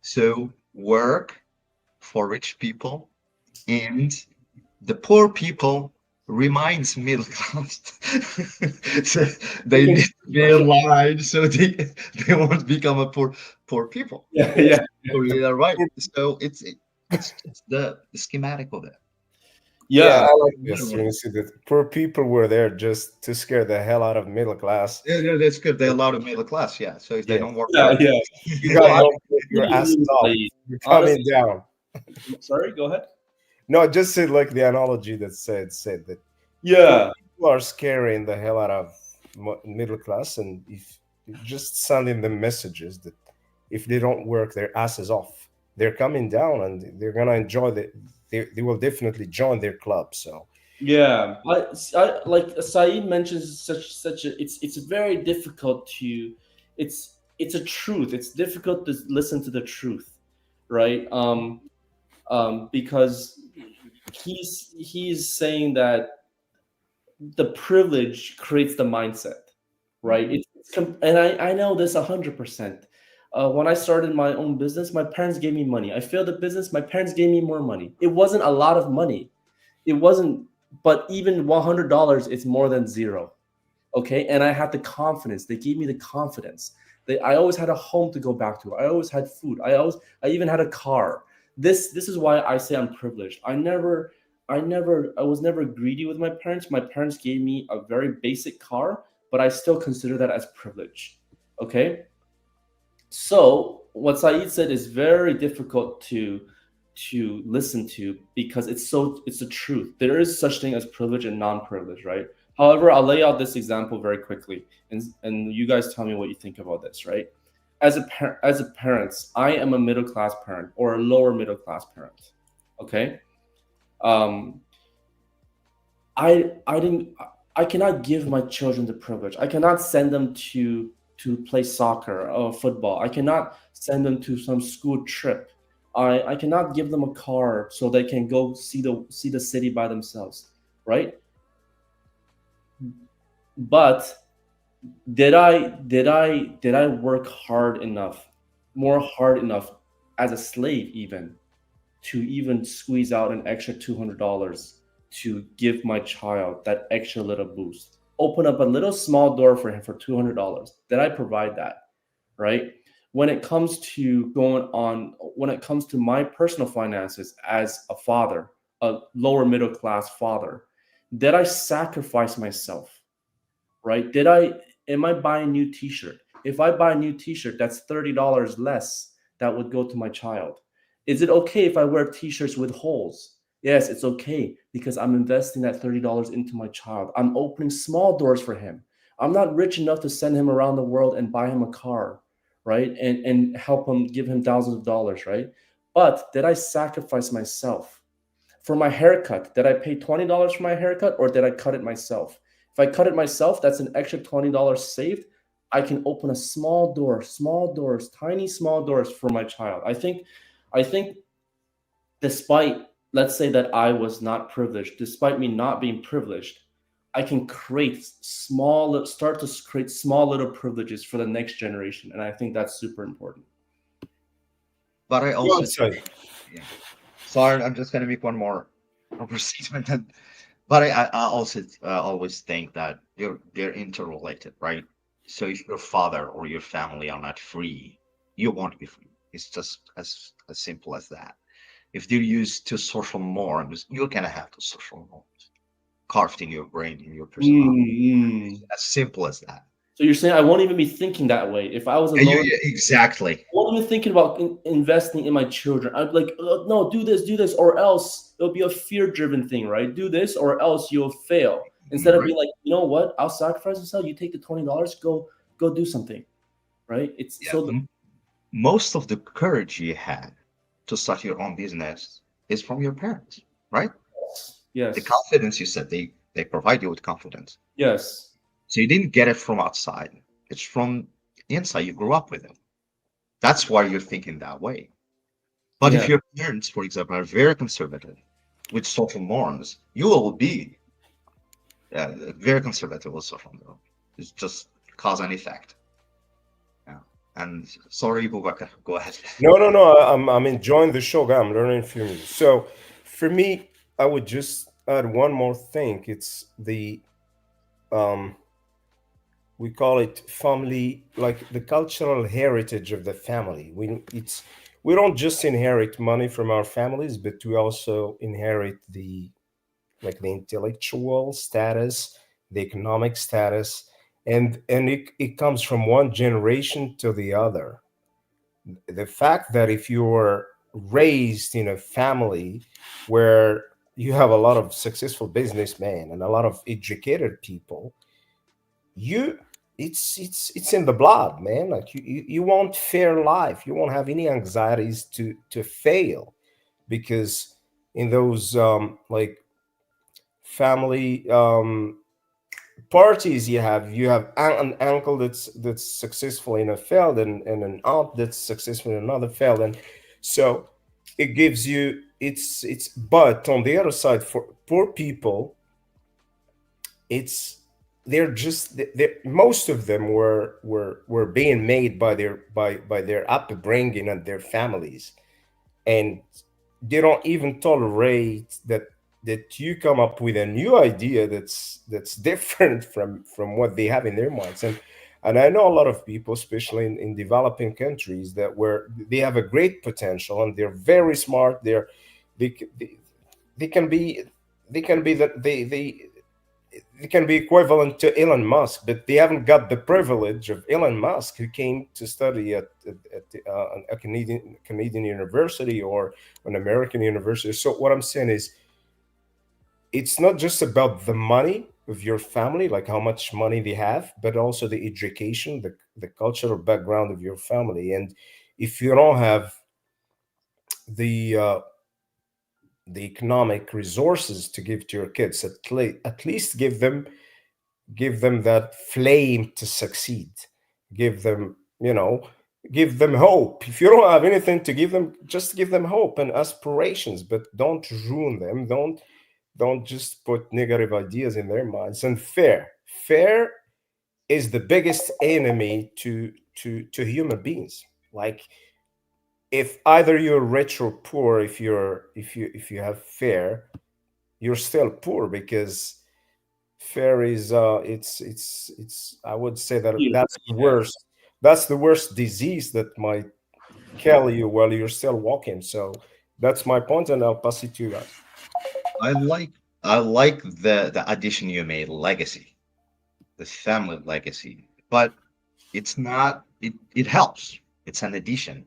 so work for rich people, and the poor people reminds middle class. So We they can, need to be aligned so they won't become a poor people. yeah, yeah, So you're right. So it's the schematic of it. Yeah, yeah, I like this. When Literally. you see that poor people were there just to scare the hell out of middle class. Yeah, yeah, that's good. They allow the middle class, yeah. So if they Yeah, don't work yeah, hard, yeah. you No, got I no your completely ass agree with off. Saeed. You're Honestly, coming down. sorry. Go ahead. No, just said like the analogy that said that poor Yeah, people are scaring the hell out of middle class, and if just sending them messages that if they don't work their asses off, they're coming down and they're gonna enjoy the. They will definitely join their club. So yeah. I like Saeed mentions such a. It's very difficult to. It's a truth. It's difficult to listen to the truth, right? Because he's saying that the privilege creates the mindset, right? And I know this 100%. When I started my own business, my parents gave me money. I failed the business, my parents gave me more money. It wasn't a lot of money. It wasn't, but even $100 is more than zero. Okay, and I had the confidence. They gave me the confidence. I always had a home to go back to. I always had food. I even had a car. This is why I say I'm privileged. I was never greedy with my parents. My parents gave me a very basic car, but I still consider that as privilege. Okay, so what Saeed said is very difficult to listen to because it's the truth. There is such thing as privilege and non-privilege, right? However, I'll lay out this example very quickly, and you guys tell me what you think about this, right? As a parents, I am a middle class parent or a lower middle class parent. Okay, um, I didn't I cannot give my children the privilege. I cannot send them to play soccer or football. I cannot send them to some school trip. I cannot give them a car so they can go see the city by themselves, right? But did I work hard enough, more hard enough as a slave even to even squeeze out an extra $200 to give my child that extra little boost? Open up a little small door for him for $200. Did I provide that? Right? When it comes to my personal finances as a father, a lower middle class father, did I sacrifice myself? Right? Am I buying a new t-shirt? If I buy a new t-shirt, that's $30 less that would go to my child? Is it okay if I wear t-shirts with holes? Yes, it's okay because I'm investing that $30 into my child. I'm opening small doors for him. I'm not rich enough to send him around the world and buy him a car, right? And help him, give him thousands of dollars, right? But did I sacrifice myself? For my haircut, did I pay $20 for my haircut or did I cut it myself? If I cut it myself, that's an extra $20 saved. I can open a small door, small doors, tiny small doors for my child. I think despite, let's say that I was not privileged, despite me not being privileged, I can start to create small little privileges for the next generation. And I think that's super important. But I Well also said. yeah. Sorry, I'm just gonna make one more statement. But I also always think that they're interrelated, right? So if your father or your family are not free, you won't be free. It's just as simple as that. If they're used to social norms, you're gonna have the social norms carved in your brain, in your personality. It's Mm. as simple as that. So you're saying I won't even be thinking that way. If I was Yeah, alone, exactly. I wasn't even thinking about investing in my children. I'd be like, no, do this, or else it'll be a fear-driven thing, right? Do this, or else you'll fail. Instead of Right. being like, you know what, I'll sacrifice myself. You take the $20, go do something, right? It's Yeah. so Most of the courage you had to start your own business is from your parents, right? The yes, confidence you said they provide you with confidence. yes, So you didn't get it from outside. It's from inside. You grew up with it. That's why you're thinking that way. But if yeah, your parents, for example, are very conservative with social norms, you will be very conservative with social norms. It's just cause and effect. Yeah. And sorry, Bubaka, go ahead. No, no, no. I'm enjoying the show. I'm learning from you. So, for me, I would just add one more thing. It's the um, we call it family, like the cultural heritage of the family. We don't just inherit money from our families, but we also inherit the intellectual status, the economic status, and it comes from one generation to the other. The fact that if you were raised in a family where you have a lot of successful businessmen and a lot of educated people, you it's in the blood, man. Like you won't fear life. You won't have any anxieties to fail because in those family parties you have an uncle that's successful in a field and an aunt that's successful in another field, and so it gives you it's but on the other side for poor people it's most of them were being made by their upbringing and their families, and they don't even tolerate that you come up with a new idea that's different from what they have in their minds. And I know a lot of people, especially in developing countries, that where they have a great potential and they're very smart. They they, they can be they can be equivalent to Elon Musk, but they haven't got the privilege of Elon Musk, who came to study at a Canadian university or an American university. So what I'm saying is, it's not just about the money of your family, like how much money they have, but also the education, the cultural background of your family. And if you don't have the uh, the economic resources to give to your kids, at least give them that flame to succeed, give them you know give them hope. If you don't have anything to give them, just give them hope and aspirations, but don't ruin them. Don't just put negative ideas in their minds. And fear is the biggest enemy to human beings. Like, if either you're rich or poor, if you have fear, you're still poor, because fear is it's I would say that yes. that's the worst disease that might kill you while you're still walking. So that's my point, and I'll pass it to you guys. I like I like the addition you made, legacy, the family legacy. But it's not it helps. It's an addition.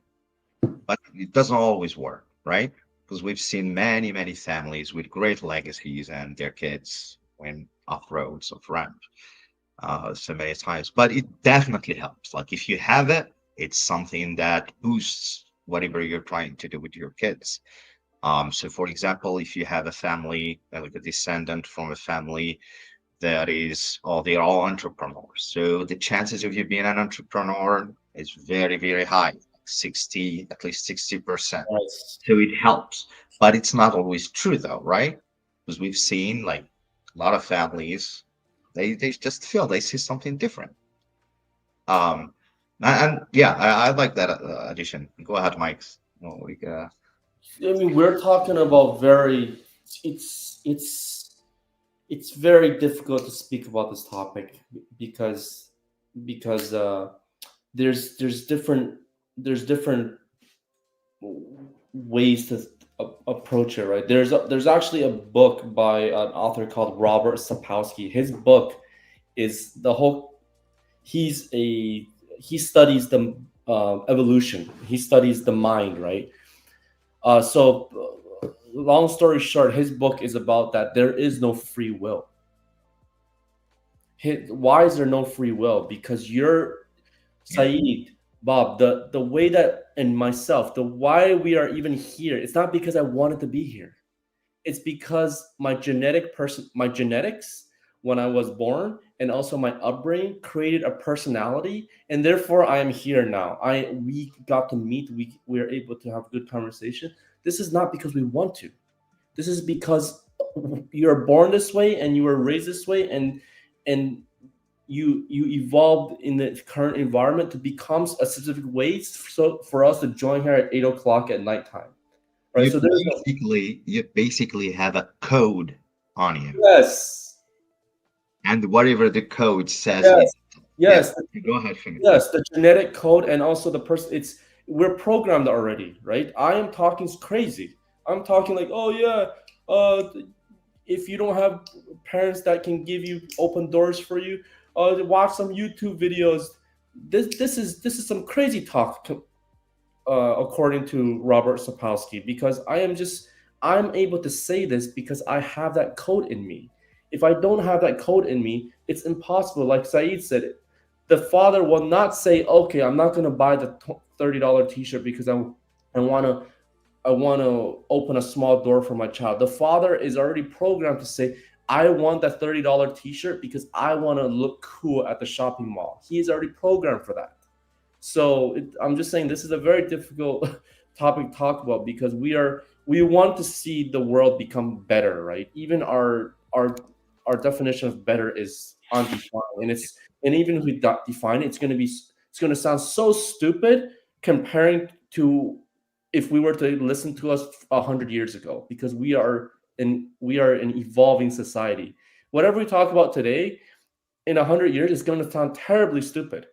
but it doesn't always work, right? Because we've seen many, many families with great legacies and their kids went off roads, off ramp, so many times. But it definitely helps. Like if you have it, it's something that boosts whatever you're trying to do with your kids. So for example, if you have a family, like a descendant from a family that is, oh, they're all entrepreneurs. So the chances of you being an entrepreneur is very, very high, 60, at least 60%. Yes. So it helps, but it's not always true though, right? Because we've seen like a lot of families, they just feel they see something different. Um, and yeah, I like that addition. Go ahead, Mike. No, I mean, we're talking about very. It's it's it's very difficult to speak about this topic because because there's different there's different ways to approach it, right? There's actually a book by an author called Robert Sapolsky. His book is the whole. He's a he studies the evolution. He studies the mind, right? Long story short, his book is about that there is no free will. Why is there no free will? Because you're Saeed, Bob, the way that and myself, the why we are even here, it's not because I wanted to be here. It's because my genetics when I was born and also my upbringing created a personality, and therefore I am here now. I We got to meet, we are able to have good conversation. This is not because we want to. This is because you're born this way and you were raised this way, and you evolved in the current environment to become a specific way, so for us to join here at 8 o'clock at nighttime, right? So there's a, you basically have a code on you, yes, and whatever the code says yes, is yeah. yes, Go ahead, finish. yes, the genetic code and also the person. It's We're programmed already, right? I am talking crazy. I'm talking like, oh yeah, if you don't have parents that can give you open doors for you, watch some YouTube videos. This is some crazy talk, according to Robert Sapolsky, because I'm able to say this because I have that code in me. If I don't have that code in me, it's impossible. Like Saeed said, the father will not say, "Okay, I'm not going to buy the $30 T-shirt because I want to I want to open a small door for my child." The father is already programmed to say, "I want that $30 T-shirt because I want to look cool at the shopping mall." He is already programmed for that. I'm just saying this is a very difficult topic to talk about because we want to see the world become better, right? Even our definition of better is undefined, and even if we define it, it's going to sound so stupid comparing to if we were to listen to us 100 years ago, because we are an evolving society. Whatever we talk about today in 100 years is going to sound terribly stupid.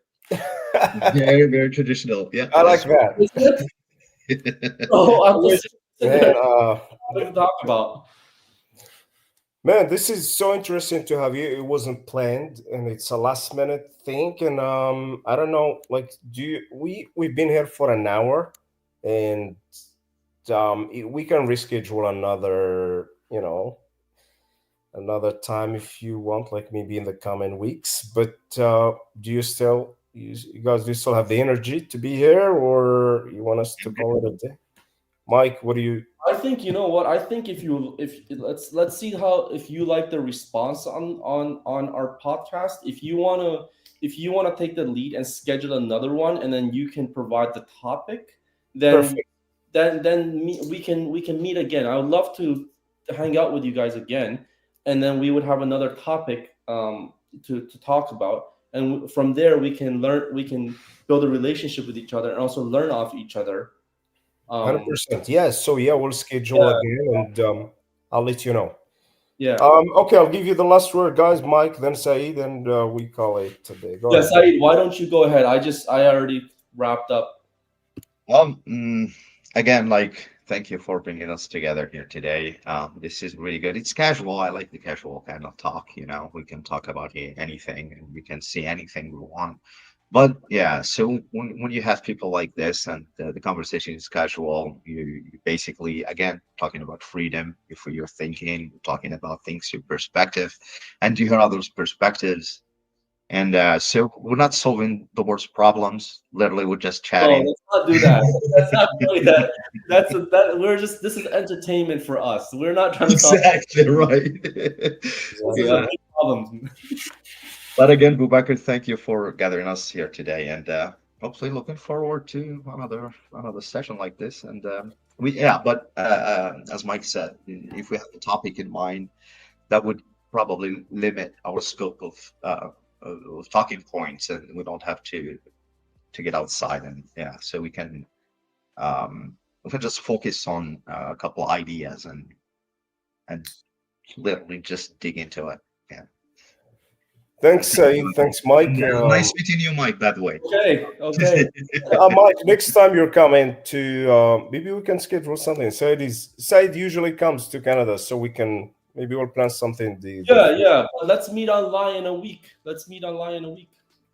Very, very traditional. Yeah, I like that's that. Is it? right. So I'm Wait, just sitting man, there to talk about. man, this is so interesting to have you. It wasn't planned, and it's a last minute thing. And I don't know, like, we've been here for an hour, and we can reschedule another, another time if you want, like maybe in the coming weeks. But do you still, you guys, do you still have the energy to be here, or you want us to call it a day? Mike, what do you? I think you know what I think. If let's see how if you like the response on our podcast. If you wanna take the lead and schedule another one, and then you can provide the topic, then Perfect. we can meet again. I would love to hang out with you guys again, and then we would have another topic to talk about, and from there we can build a relationship with each other and also learn off each other. Um, 100%. Yes. So yeah, we'll schedule yeah, again, and I'll let you know. yeah. Okay, I'll give you the last word, guys. Mike, then Saeed, and we call it today. Go Yeah, ahead. Saeed, why don't you go ahead? I already wrapped up. Um, mm, Again, like, thank you for bringing us together here today. This is really good. It's casual. I like the casual kind of talk. We can talk about anything and we can see anything we want. But yeah, so when you have people like this and the conversation is casual, you basically again talking about freedom for your thinking, talking about things, your perspective, and you hear others' perspectives. And so we're not solving the world's problems. Literally, we're just No, chatting. let's not do that. Let's not play that. That we're just this is entertainment for us. We're not trying to solve. Exactly right. This is a Exactly. Yeah. big problem. But again, Bubakar, thank you for gathering us here today, and hopefully looking forward to another session like this. And we yeah, but as Mike said, if we have a topic in mind, that would probably limit our scope of talking points, and we don't have to get outside. And yeah, so we can just focus on a couple ideas and literally just dig into it. Yeah. Thanks, Thank Saeed. you. Thanks, Mike. And, nice meeting you, Mike, by the way. Okay, okay. Mike, next time you're coming to, maybe we can schedule something. Said usually comes to Canada, so we can maybe we'll plan something. The Yeah, yeah. But let's meet online in a week. Let's meet online in a week.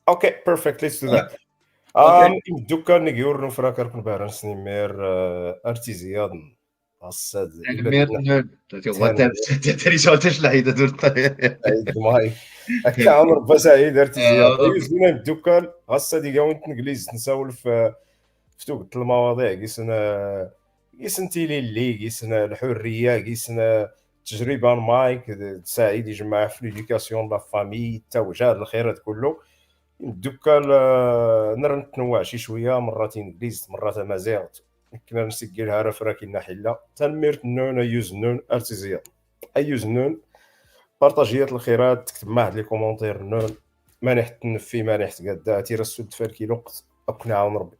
Okay, perfect. Let's do Yeah. that. Okay. دوكا نيور نفراكر كون بارنس نيمير ارتيزياد الصاد الا Mer بدنا nerd. Dat je wat تهان hebt. Er is altijd leiden door عيد ماي هكا عمر بسعيد ارتيزياد het. يوز لنا الدكان هسا ديكا وانت نجلس نسولف في توك المواضيع قيسنا تيلي اللي قيسنا الحريه قيسنا تجربه مايك تساعد يجمع في ليديكاسيون لا فامي التوجه الخيرات كله دوكا نرى نتنوع شي شويه مرات انجليز مرات امازيغ كنا نسجلها راه فراكينا حله تنميرت نون يوز نون ارتيزيان ايوز نون بارطاجيات الخيرات تكتب معاه لي كومونتير نون ماني حتى نفي ماني حتى قدا تيرا السود فالكي الوقت اقنع ربي